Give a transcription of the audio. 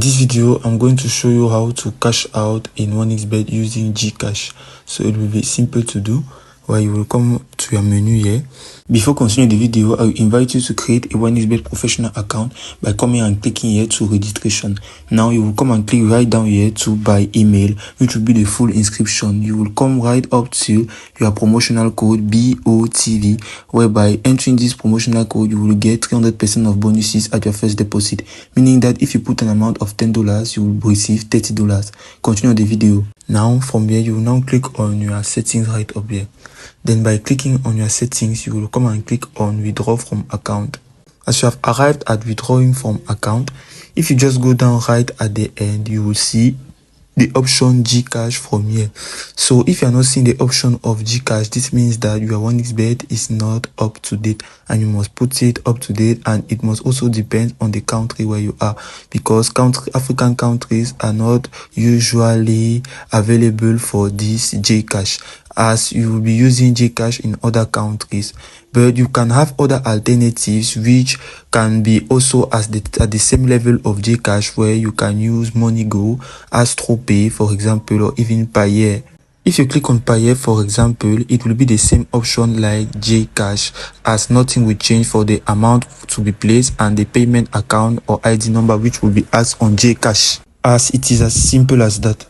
This video, I'm going to show you how to cash out in 1xBet using Gcash. So it will be simple to do. Where you will come to your menu here. Before continuing the video, I will invite you to create a 1xBet professional account by coming and clicking here to registration. Now you will come and click right down here to by email, which will be the full inscription. You will come right up to your promotional code BOTV, whereby entering this promotional code you will get 300% of bonuses at your first deposit, meaning that if you put an amount of $10, you will receive $30. Continue the video. Now from here you will now click on your settings right up here. Then by clicking on your settings, you will come and click on withdraw from account. As you have arrived at withdrawing from account, if you just go down right at the end, you will see the option Gcash from here. So if you are not seeing the option of Gcash, this means that your 1xBet is not up to date, and you must put it up to date, and it must also depend on the country where you are, because African countries are not usually available for this Gcash, as you will be using Gcash in other countries. But you can have other alternatives which can be also at the same level of Gcash, where you can use MoneyGo, AstroPay, for example, or even Payer. If you click on Payer, for example, it will be the same option like Gcash, as nothing will change for the amount to be placed and the payment account or ID number which will be asked on Gcash, as it is as simple as that.